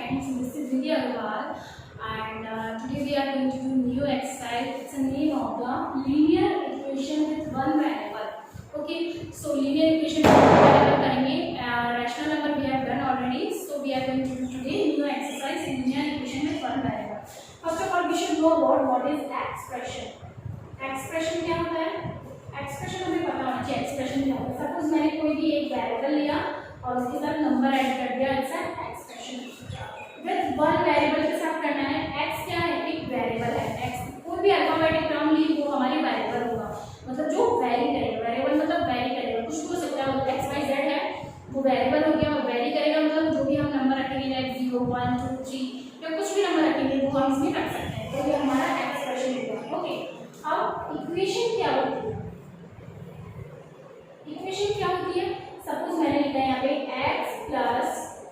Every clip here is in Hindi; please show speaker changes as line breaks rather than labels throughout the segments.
friends, this is Vidya Agarwal and today we are going to do new exercise. It's a name of the linear equation with one variable. Okay, so linear equation with one variable करेंगे. Rational number we have done already, so we are going to do today new exercise in linear equation with one variable. First of all, we should know about what is expression. Expression क्या होता है? Expression हमें पता होना चाहिए. Expression क्या होता है? Suppose मैंने कोई भी एक variable लिया और उसके साथ नंबर ऐड कर दिया, it's an expression. With one variable के साथ करना है. x क्या है? एक वेरिएबल है. x कोई भी अल्फाबेटिक टर्म ली वो हमारी वेरिएबल होगा, मतलब जो वेरी करेगा. वेरिएबल मतलब वेरी करेगा, कुछ भी हो सकता है. वो x y z है वो वेरिएबल हो गया, वो वेरी करेगा, मतलब जो भी हम नंबर रखेंगे लाइक 0 1 2 3 या कुछ भी नंबर रखेंगे वो हम इसमें रख सकते हैं. तो ये हमारा एक्सप्रेशन होगा. ओके, अब इक्वेशन क्या होती है? इक्वेशन क्या होती है? सपोज मैंने लिखा है यहाँ पे x plus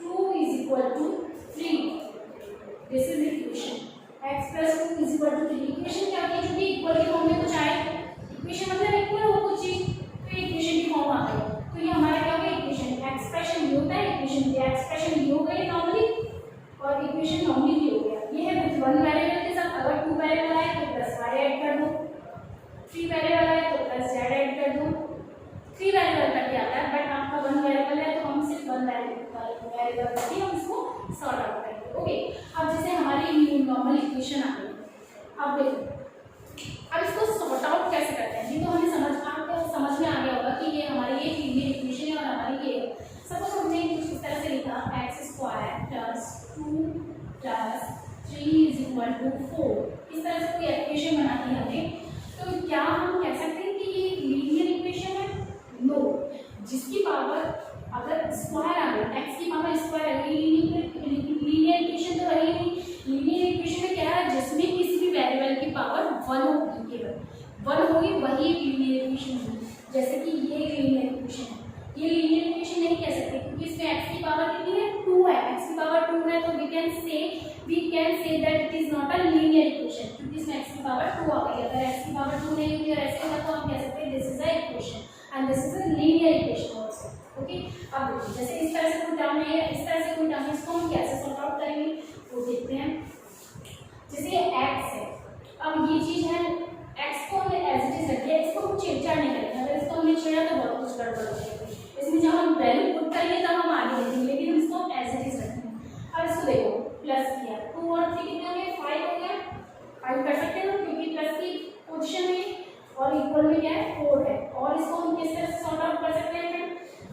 2 is equal to 3. This is equation. x plus 2 is equal to 3. Equation क्या होती है? जो भी इक्वल की फॉर्म में कुछ आए. इक्वेशन मतलब इक्वल हो कुछ चीज, तो इक्वेशन की फॉर्म आ गई. तो ये हमारा क्या होगा? इक्वेशन. एक्सप्रेशन ये होता है इक्वेशन. ये एक्सप्रेशन ये हो गई नॉर्मली और इक्वेशन नॉर्मली ये हो गया. ये है विद वन वेरिएबल के साथ. अगर 2 वेरिएबल आए तो प्लस y ऐड कर दो, 3 वेरिएबल आए तो प्लस z ऐड कर दो. 3 वेरिएबल करके आता है, बट आपका 1 वेरिएबल है तो हम सिर्फ 1 वेरिएबल करके हम इसको सॉर्ट आउट करेंगे. ओके, अब जैसे हमारी नॉर्मल इक्वेशन आ गई. अब देखो, अब इसको सॉर्ट आउट कैसे करते हैं? ये तो हमें समझ में आ गया होगा कि ये हमारी ये इक्वेशन है और हमारी ये. सपोज हमने कुछ इस तरह से लिखा x² plus 2 plus 3 is equal to 4. इस तरह से कोई इक्वेशन बना दी हमने, तो क्या हम कह सकते हैं कि ये लीनियर इक्वेशन है? नो. जिसकी पावर अगर स्क्वायर आ गई, x की पावर स्क्वायर आ गई, लीनियर इक्वेशन तो रही नहीं. लीनियर इक्वेशन में क्या है? जिसमें किसी भी वेरिएबल की पावर 1 होगी, केवल 1 होगी, वही एक लीनियर इक्वेशन होगी. जैसे कि ये एक लीनियर इक्वेशन है. ये लीनियर इक्वेशन नहीं कह सकते क्योंकि इसमें x की पावर कितनी है? 2 है. x की पावर 2 है तो we can say that it is not a linear equation, क्योंकि इसमें x की पावर 2 आ गई. अगर x की पावर 2 नहीं होगी और ऐसे होगा तो हम कह सकते हैं this is a equation and this is a linear equation also. Okay, अब देखिए जैसे इस तरह से कोई टर्म है, इस तरह से कोई टर्म है, इसको हम कैसे सॉर्ट आउट करेंगे वो देखते हैं. जैसे ये x है, अब ये चीज है, x को हमने एज इट इज रख दिया, इसको हम छेड़छाड़ नहीं करेंगे. अगर इसको हमने छेड़ा तो बहुत कुछ गड़बड़ हो जाएगी. इसमें जब हम वैल्यू पुट करेंगे तब हम आगे देखेंगे, लेकिन हम इसको एज इट इज रखेंगे. अब इसको देखो, प्लस किया 2 और 3 कितने हो गए? 5 हो गया. 5 कर सकते हैं क्योंकि प्लस की पोजीशन में और इक्वल में क्या है? 4 है. और इसको हम किस तरह से सॉर्ट आउट कर सकते हैं?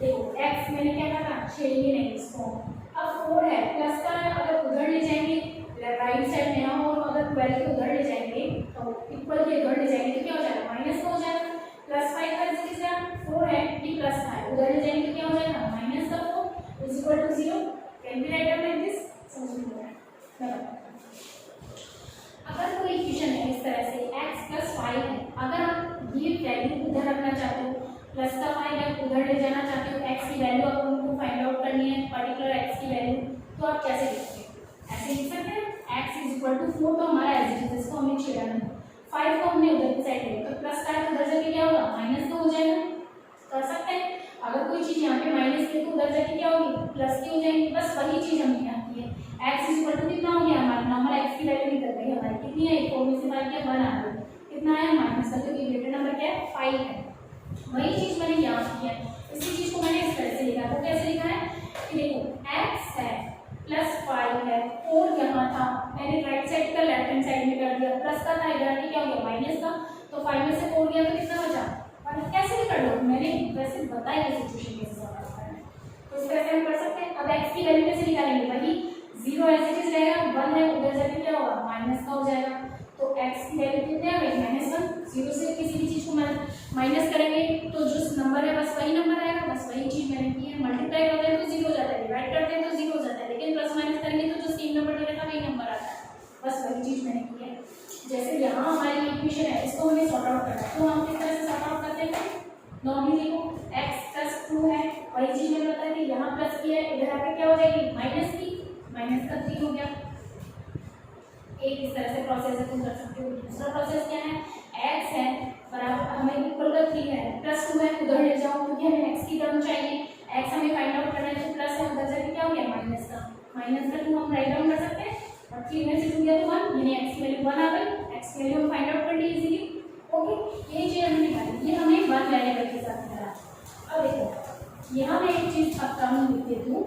देखो x मैंने क्या कहा? छेड़ेंगे नहीं इसको. अब 4 है, प्लस का अगर उधर ले जाएंगे राइट साइड में हम, और अगर 12 के उधर ले जाएंगे तो इक्वल के उधर ले जाएंगे तो क्या हो जाएगा? माइनस का हो जाएगा. प्लस 5 का जैसे 4 है, ये प्लस का है, उधर ले जाएंगे तो क्या हो जाएगा? माइनस का 4 is equal to 0. Can be write like this. समझ में आ रहा है? अगर कोई इक्वेशन है इस तरह से x प्लस 5 है, अगर आप ये वैल्यू उधर रखना चाहते हो, प्लस का 5 है उधर ले जाना चाहते हो, x की वैल्यू आप उनको फाइंड आउट करनी है, पर्टिकुलर x की वैल्यू, तो आप कैसे लिखते हैं? ऐसे लिख सकते हैं x इज इक्वल टू 4 तो हमारा एज इट इज, इसको हमने छेड़ा नहीं. 5 को हमने उधर की साइड लिया तो प्लस का उधर जाके क्या होगा? माइनस का हो जाएगा. कर सकते हैं. अगर कोई चीज यहाँ पे माइनस की तो उधर जाके क्या होगी? प्लस की हो जाएगी. बस वही चीज हमने यहाँ की है. x इज इक्वल टू कितना हो गया? हमारा नॉर्मल x की वैल्यू निकल गई हमारी. कितनी है? 4 में से 5 क्या? 1 आ गई. कितना है? माइनस का, क्योंकि ग्रेटर नंबर क्या है? 5 है. वही चीज मैंने यहाँ की है. इसी चीज को मैंने इस तरह से लिखा. तो कैसे लिखा है कि देखो x है प्लस 5 है, 4 यहाँ था, मैंने राइट साइड का लेफ्ट हैंड साइड में कर दिया. प्लस का था, इधर आके क्या हो गया? माइनस का. तो 5 में से 4 गया तो कितना बचा? और कैसे भी कर लो, मैंने वैसे बताया सिचुएशन कैसे सॉल्व करना है. तो इस तरह से हम कर सकते हैं. अब x की वैल्यू कैसे निकालेंगे? वही 0 एज इट इज रहेगा, 1 है उधर जाके क्या होगा? माइनस का हो जाएगा. तो x की वैल्यू कितने आ गई? -1. 0 से किसी भी चीज को माइनस करेंगे तो जो नंबर है बस वही नंबर आएगा. बस वही चीज मैंने की है. मल्टीप्लाई करते हैं तो 0 हो जाता है, डिवाइड करते हैं तो 0 हो जाता है, लेकिन प्लस माइनस करेंगे तो जो सेम नंबर दे रखा वही नंबर आता है. बस वही चीज मैंने की है. जैसे यहाँ हमारी इक्वेशन है, इसको हमें सॉर्ट आउट करना है, तो हम किस तरह से सॉर्ट आउट करते हैं? नॉर्मली देखो x प्लस 2 है, वही चीज मैंने बताया कि यहाँ प्लस की है, इधर आके क्या हो जाएगी? माइनस की. माइनस का 3 हो गया. एक इस तरह से प्रोसेस है, तुम कर सकते हो. दूसरा प्रोसेस क्या है? x है बराबर हमें इक्वल का 3 है, प्लस 2 है उधर ले जाओ क्योंकि हमें x की टर्म चाहिए. x हमें फाइंड आउट करना है तो प्लस है, उधर जाके क्या हो गया? माइनस का. माइनस का 2 हम राइट डाउन कर सकते हैं और 3 में से 2 गया तो 1, यानी x की वैल्यू 1 आ गई। x की वैल्यू हम फाइंड आउट कर ली इजीली। ओके, ये चीज हमने निकाली, ये हमने 1 वेरिएबल के साथ निकाला। अब देखो यहाँ मैं एक चीज अब काम लिख देती हूँ,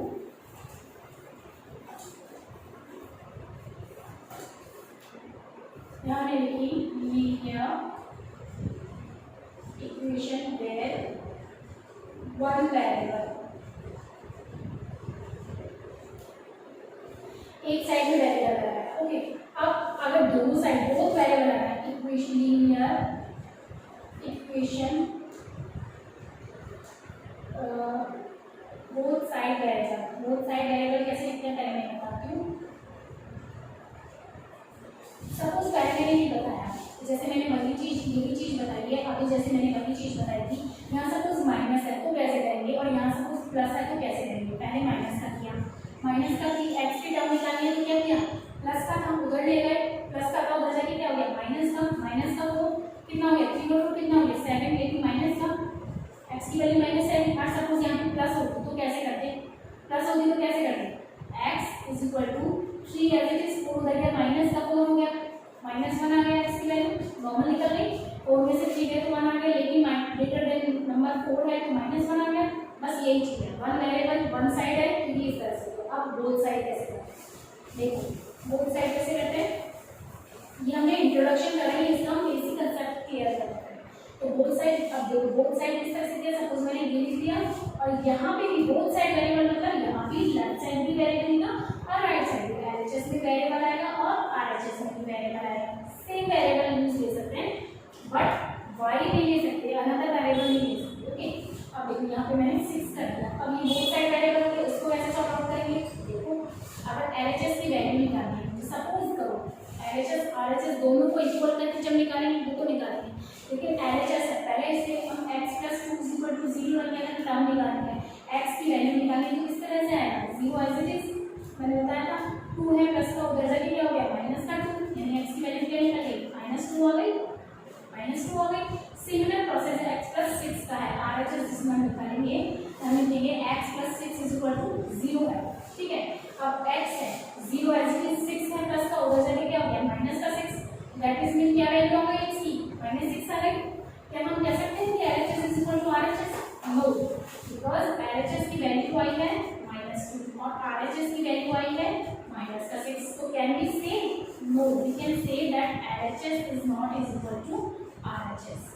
यहाँ मैंने लिखी linear equation where one variable, एक साइड में वेरिएबल आ रहा है। ओके, अब अगर दोनों साइड बोथ वेरिएबल आ रहा है, equation linear equation both side variable कैसे लिखते हैं पहले मैं बताती हूँ। सपोज पहले मैंने ये बताया, जैसे मैंने वाली चीज ये भी चीज बताई है, अभी जैसे मैंने वाली चीज बताई थी, यहाँ सपोज माइनस है तो कैसे करेंगे और यहाँ सपोज प्लस है तो कैसे करेंगे। पहले माइनस का किया, माइनस का की एक्स की टर्म निकालनी है तो क्या किया, प्लस का टर्म उधर ले गए, प्लस का था उधर जाके क्या हो गया माइनस का वो कितना हो गया 3 और 2 कितना हो गया 7, लेकिन माइनस का एक्स की वैल्यू माइनस है और सपोज यहाँ पे प्लस होती तो कैसे करते, प्लस होती तो कैसे करते, X is equal to 3 as it is 4 उधर गया माइनस का 4 हो गया, माइनस 1 आ गया एक्स की वैल्यू नॉर्मल निकल गई, 4 में से 3 गए तो 1 आ गया, लेकिन ग्रेटर देन नंबर 4 है तो माइनस 1 आ गया। बस यही चीज है, वन वेरिएबल वन साइड है तो ये इस तरह से। अब बोथ साइड कैसे करते हैं, देखो बोथ साइड कैसे करते हैं, ये हमने इंट्रोडक्शन करेंगे, इसका हम बेसिक कंसेप्ट क्लियर करते हैं। तो बोथ साइड, अब देखो बोथ साइड इस तरह से किया, सपोज मैंने ये लिख दिया और यहाँ पे भी बोथ साइड वेरिएबल मतलब यहाँ भी लेफ्ट साइड भी वेरिएबल लिखा और राइट साइड भी एलएचएस भी वेरिएबल आएगा और आरएचएस भी वेरिएबल आएगा। सेम वेरिएबल यूज ले सकते हैं बट वाई नहीं ले सकते, अनदर वेरिएबल नहीं ले सकते। ओके, अब देखो यहाँ पे मैंने 6 कर दिया, अब ये बोथ साइड वेरिएबल हो गए, इसको ऐसे सॉर्ट आउट करेंगे। देखो अगर एलएचएस की वैल्यू निकालनी है तो सपोज करो एलएचएस आरएचएस दोनों को इक्वल करके जब निकालेंगे वो तो निकालेंगे, लेकिन एलएचएस है पहले इसे हम x + 2 = 0 रख के टर्म निकालनी है, x की वैल्यू निकालनी है तो किस तरह से आएगा 0 एज इट इज, मैंने बताया था 2 है प्लस का उधर जाके क्या हो गया -2, यानी x की वैल्यू क्या निकल गई -2 आ गई, -2 आ गई। सिमिलर प्रोसेस है x + 6 का है, आरएचएस जिसमें निकालेंगे हमें मिलेंगे x + 6 = 0 है। ठीक है, अब x है 0 एज इट इज, 6 है प्लस का उधर जाके क्या हो गया -6, दैट इज मीन क्या वैल्यू हो गई x की -6 आ गई। क्या हम कह सकते हैं कि LHS = RHS? No, because LHS की वैल्यू आई है -2 और RHS की वैल्यू आई है -6। तो can we say no, we can say that LHS is not equal to RHS।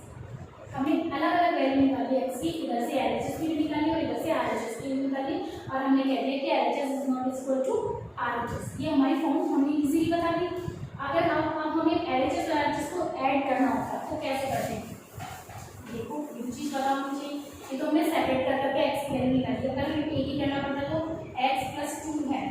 हमें अलग अलग वैल्यू निकाली x की, इधर से LHS की भी निकाली और इधर से RHS की भी निकाली और हमने कह दिया कि LHS is not equal to RHS। ये हमारी फॉर्म हमने इजीली बता दी। अगर हमें LHS और RHS को ऐड करना होता है तो कैसे करते हैं, देखो ये चीज पता होनी चाहिए। ये तो हमने सेपरेट कर करके x की वैल्यू निकाली, अगर हमें एक ही करना पड़ता तो x + 2 है,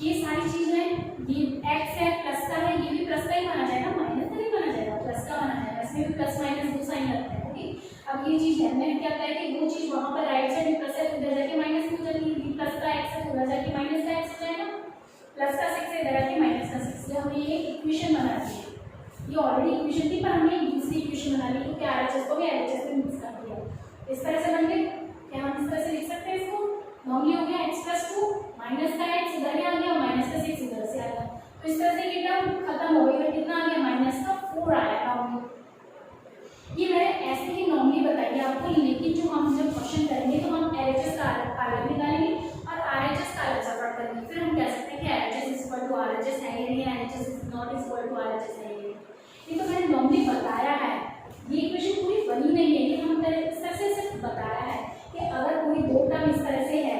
ये सारी चीजें ये x है प्लस का है, ये भी प्लस का ही माना जाएगा, माइनस का नहीं माना जाएगा, प्लस का माना जाएगा, इसमें भी प्लस माइनस दो साइन लगता है। ओके, अब ये चीज है, मैंने क्या कहा कि वो चीज वहां पर राइट साइड में प्लस है उधर जाके माइनस हो जाएगी, प्लस का x है उधर जाके माइनस का x हो जाएगा, प्लस का 6 है इधर जाके माइनस का 6। ये हमने ये इक्वेशन बना दी है, ये ऑलरेडी इक्वेशन थी पर हमने दूसरी इक्वेशन बना ली क्योंकि आरएचएस को भी एलएचएस में मिक्स कर दिया। इस तरह से बन गए, क्या हम इस तरह से लिख सकते हैं इसको, नॉर्मली हो गया x + 2 माइनस का x इधर आ गया, माइनस का 6 इधर से आ गया, तो इस तरह से ये टर्म खत्म हो गई। कितना आ गया -4 आया नॉर्मली। ये मैंने ऐसे ही नॉर्मली बताई आपको, लेकिन जो हम जब क्वेश्चन करेंगे तो हम एलएचएस का अलग निकालेंगे और आरएचएस का अलग सॉल्व करेंगे, फिर हम कह सकते हैं कि एलएचएस = RHS है या नहीं, LHS is not equal to RHS है। ये तो मैंने नॉर्मली बताया है, ये इक्वेशन पूरी बनी नहीं है, ये हम इस तरह से सिर्फ बताया है कि अगर कोई दो टर्म इस तरह से है,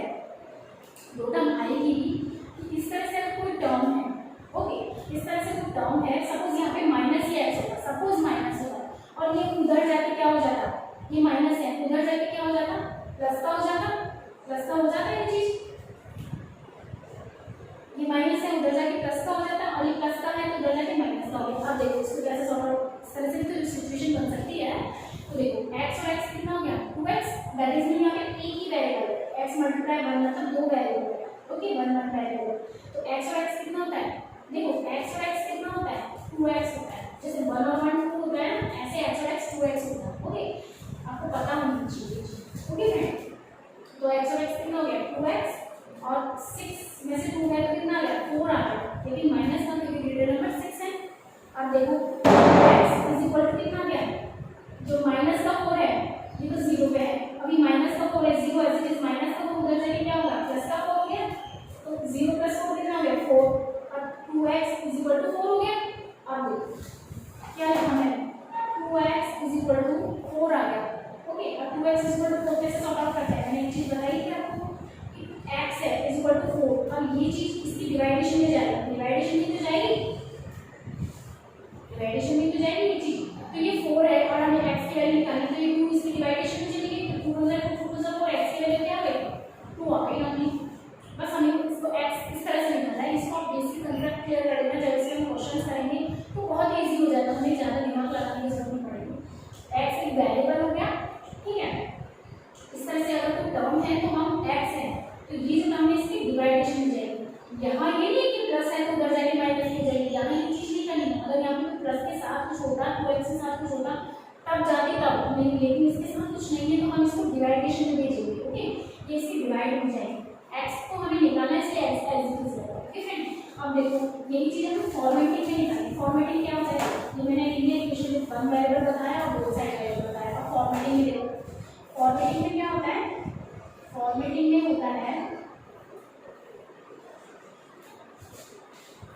दो टर्म आएगी भी इस तरह से कोई टर्म है, ओके इस तरह से कोई टर्म है, सपोज यहाँ पे माइनस ही x होगा, सपोज माइनस होगा और ये उधर जाके क्या हो जाता, ये माइनस है उधर जाके क्या हो जाता प्लस का हो जाता, प्लस का हो जाता ये चीज, ये माइनस है उधर जाके प्लस का हो जाता और ये प्लस का है तो उधर जाके माइनस का हो गया। अब देखो इसको कैसे सॉल्व आउट, इस तरह से तो सिचुएशन बन सकती है। तो देखो x और x कितना हो गया 2x, दैट इज मीन यहाँ पे एक ही वेरिएबल है, x × 1 मतलब दो वेरिएबल है, ओके 1 1 वेरिएबल। तो x और x कितना होता है, देखो x और x कितना होता है 2x होता है, जैसे 1 और 1 2 होता है ना, ऐसे x और x 2x होता है। ओके, आपको पता होना चाहिए, ओके फ्रेंड। तो x और x कितना हो गया 2x और 6 में से देखो x इज इक्वल टू कितना गया, जो माइनस का 4 है ये तो 0 पे है, अभी माइनस का 4 है 0 एज इट इज, माइनस का 4 उधर जाके क्या होगा प्लस का 4 हो गया, तो 0 प्लस 4 कितना हो गया 4, अब 2x इज इक्वल टू 4 हो गया। अब देखो क्या लिखा है 2x इज इक्वल टू 4 आ गया। ओके, अब 2x इज इक्वल टू 4 कैसे सॉल्व आउट करते हैं, मैंने एक चीज बताई थी आपको कि x है इज इक्वल टू 4, अब ये चीज इसकी डिवाइडेशन में जाएगी, डिवाइडेशन में तो जाएगी, डिवाइडेशन में तो जाएगी ये चीज, तो ये 4 है और हमें x की वैल्यू निकालनी, तो ये 2 इसकी डिवाइडेशन में चली गई, तो 2 4 x की वैल्यू क्या आ गई 2 आ गई अपनी। बस हमें इसको x इस तरह से निकालना है, इसको आप बेसिक कंसेप्ट क्लियर कर लेना, जब इससे हम क्वेश्चंस करेंगे तो बहुत इजी हो जाता है, हमें ज़्यादा दिमाग लगाने की जरूरत नहीं पड़ेगी। x एक वेरिएबल हो गया, ठीक है, इस तरह से अगर कोई टर्म है तो हम x है तो ये जो टर्म है इसकी डिवाइडेशन में जाएगी, यहाँ ये नहीं कि प्लस है तो उधर जाके माइनस में जाएगी, यहाँ ये चीज़ नहीं करनी है, अगर यहाँ पे प्लस के साथ कुछ होता 2x के साथ कुछ होता तब जाके तब नहीं, लेकिन इसके साथ कुछ नहीं है तो हम इसको डिवाइडेशन में भेजेंगे। ओके, ये इसकी डिवाइड हो जाएगी, x को हमें निकालना है इसलिए x का इज इक्वल टू, ठीक है। अब देखो यही चीज़ हमें फॉर्मेटिंग में निकालनी, फॉर्मेटिंग क्या होता है, ये मैंने लीनियर इक्वेशन में वन वेरिएबल बताया और दो साइड वेरिएबल बताया, अब फॉर्मेटिंग में देखो, फॉर्मेटिंग में क्या होता है, फॉर्मेटिंग में होता है,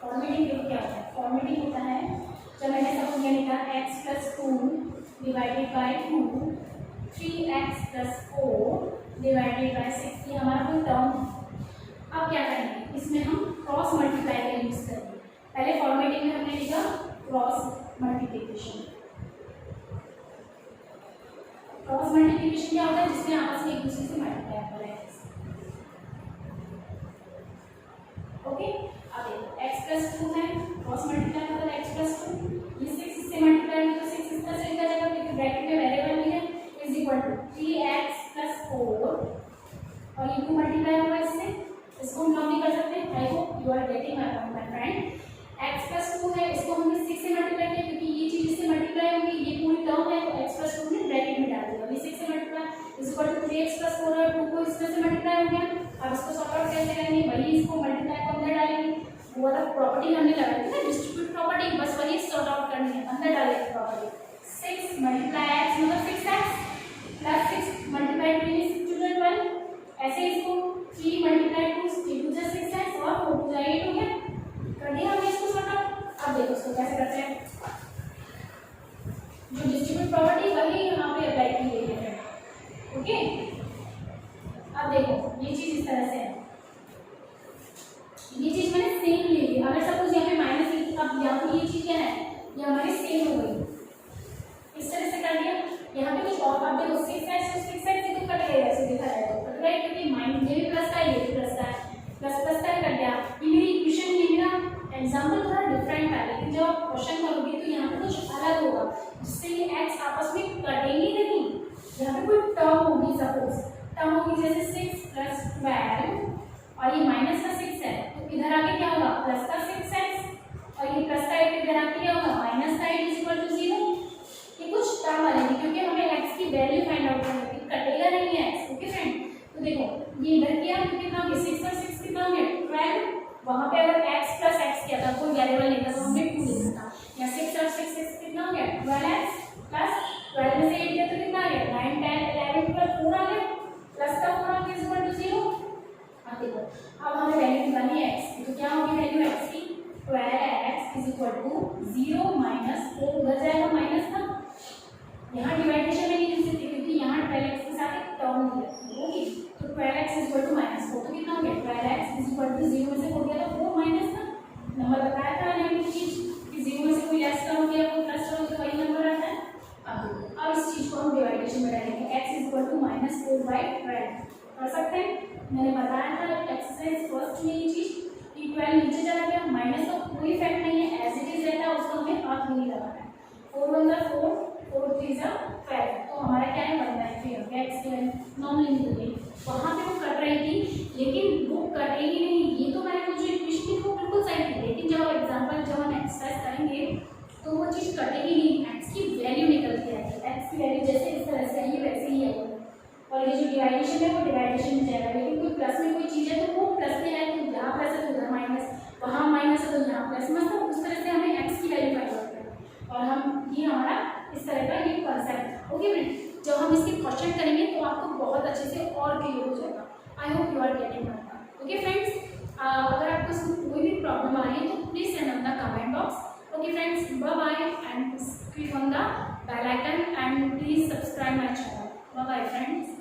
फॉर्मेटिंग देखो क्या होता है, फॉर्मेटिंग होता है जब मैंने सब ये लिखा x plus 2 divided by 2 3x plus 4 divided by 6, ये हमारा कोई टर्म है। अब क्या करेंगे, इसमें हम क्रॉस मल्टीप्लाई का यूज करेंगे, पहले फॉर्मेटिंग में हमने लिखा क्रॉस मल्टीप्लिकेशन, क्रॉस मल्टीप्लिकेशन क्या होता है जिसमें आपस में एक दूसरे से मल्टीप्लाई कर रहे हैं। ओके, अब देखो x प्लस 2 है, क्रॉस मल्टीप्लाई होता है x प्लस 2, ये 6 इससे मल्टीप्लाई होगा तो 6 इस तरह से लिखा जाएगा क्योंकि ब्रैकेट में वेरिएबल भी है, is equal to 3x plus 4 और ये 2 मल्टीप्लाई होगा इससे, इसको हम कम नहीं कर सकते, I hope you are getting my point my friend. x plus 2 है, इसको हमने 6 से मल्टीप्लाई किया क्योंकि ये चीज इससे मल्टीप्लाई होगी, ये पूरी टर्म है तो x प्लस 2 ने ब्रैकेट में डाल दिया, अभी 6 से multiply is equal to 3x plus 4 और 2 को इसमें से मल्टीप्लाई हो गया। अब इसको सॉर्ट आउट कैसे करेंगे, वही इसको मल्टीप्लाई को अंदर डालेंगे, वो वाला प्रॉपर्टी हमने लगाई थी ना डिस्ट्रीब्यूट प्रॉपर्टी, बस वही सॉर्ट आउट करनी है, अंदर डालेंगे प्रॉपर्टी 6 मल्टीप्लाई x मतलब 6x प्लस 6 मल्टीप्लाई 2 6 2 12, ऐसे इसको 3 मल्टीप्लाई 2 3 2 6x और 4 2 8 हो गया, कर दिया हमने इसको सॉर्ट आउट। अब देखो इसको कैसे करते हैं, जो डिस्ट्रीब्यूट प्रॉपर्टी वही यहाँ पे अप्लाई की गई है। ओके, अब देखो ये चीज इस तरह से है, ये चीज मैंने सेम ले ली, अगर सपोज यहाँ पे माइनस लिखी, अब यहाँ पे ये चीज क्या है ये हमारी सेम हो गई, इस तरह से कर दिया, यहाँ पे कुछ और आप देखो 6x से 6x से तो कट गया, ऐसे दिखा रहा है तो कट गया क्योंकि माइनस ये भी प्लस का है ये भी प्लस का है, प्लस प्लस का कट गया, ये मेरी इक्वेशन ये मेरा एग्जांपल थोड़ा डिफरेंट है, लेकिन जब आप क्वेश्चन करोगे तो यहाँ पे कुछ अलग होगा जिससे ये x आपस में कटेंगे नहीं, यहाँ पे कोई टर्म होगी, सपोज टर्म होगी जैसे 6 प्लस 12 और ये माइनस का 6 है तो इधर आके क्या होगा प्लस का 6x और ये प्लस का 8 इधर आके क्या होगा माइनस का 8 इज इक्वल टू 0, ये कुछ टर्म आएगी क्योंकि हमें x की वैल्यू फाइंड आउट करनी है, कटेगा नहीं है x। ओके फ्रेंड, तो देखो ये इधर किया तो कितना हो गया 6 और 6 कितना हो गया 12, वहां पे अगर x प्लस x किया था कोई वेरिएबल नहीं था तो हमने 2 लिखा था, या 6 और 6 कितना हो गया 12x प्लस 12 में से 8 किया तो कितना आ गया 9 10 11 प्लस 4 आ गया, प्लस का 4 आ गया इज इक्वल टू 0। अब देखो अब हमें वैल्यू निकालनी है x की, तो क्या होगी वैल्यू x की 12x is equal to 0 minus 4 उधर जाएगा माइनस का, यहाँ डिवाइडेशन में नहीं लिख सकते क्योंकि यहाँ 12x के साथ एक टर्म होगी, तो 12x is equal to minus 4 तो कितना हो गया 12x इज इक्वल टू 0 में से 4 गया तो 4 माइनस का नंबर बताया था मैंने कि 0 में से कोई लेस का हो गया कोई प्लस का हो गया वही नंबर आता है। अब इस चीज को हम डिवाइडेशन में डालेंगे, x is equal to minus 4/12 कर सकते हैं, मैंने बताया था एक्सरसाइज फर्स्ट में ये चीज कि 12 नीचे चला गया, माइनस का कोई इफेक्ट नहीं है, एज इट इज रहता है, उसको हमें हाथ नहीं लगाना है, 4 1 4 4 3 5, तो हमारा क्या है 1/3 हो गया, x की वैल्यू नॉर्मली निकल गई, वहाँ पे वो कट रही थी लेकिन वो कटेगी नहीं, ये तो मैंने जो इक्वेशन थी वो बिल्कुल सही थी, लेकिन जब एग्जाम्पल जब हम एक्सरसाइज करेंगे तो वो चीज़ कटेगी नहीं, x की वैल्यू निकल के आएगी, x की वैल्यू जैसे इस तरह से आई है वैसे ही आएगी, और ये जो डिवाइडेशन है वो डिवाइडेशन में जाएगा, लेकिन कोई प्लस में कोई चीज़ है तो वो प्लस में है, तो यहाँ प्लस है तो उधर माइनस, वहाँ माइनस है तो यहाँ प्लस, मतलब उस तरह से हमें x की वैल्यू फाइंड आउट करना है। ये हमारा इस तरह का ये कंसेप्ट। ओके फ्रेंड, जब हम इसके क्वेश्चन करेंगे तो आपको बहुत अच्छे से और क्लियर हो जाएगा। I hope you are getting my point. Okay friends, अगर आपको इसमें कोई भी प्रॉब्लम आ रही है तो please send on the comment box. Okay friends, bye bye and click on the bell icon and please subscribe my channel. Bye bye friends.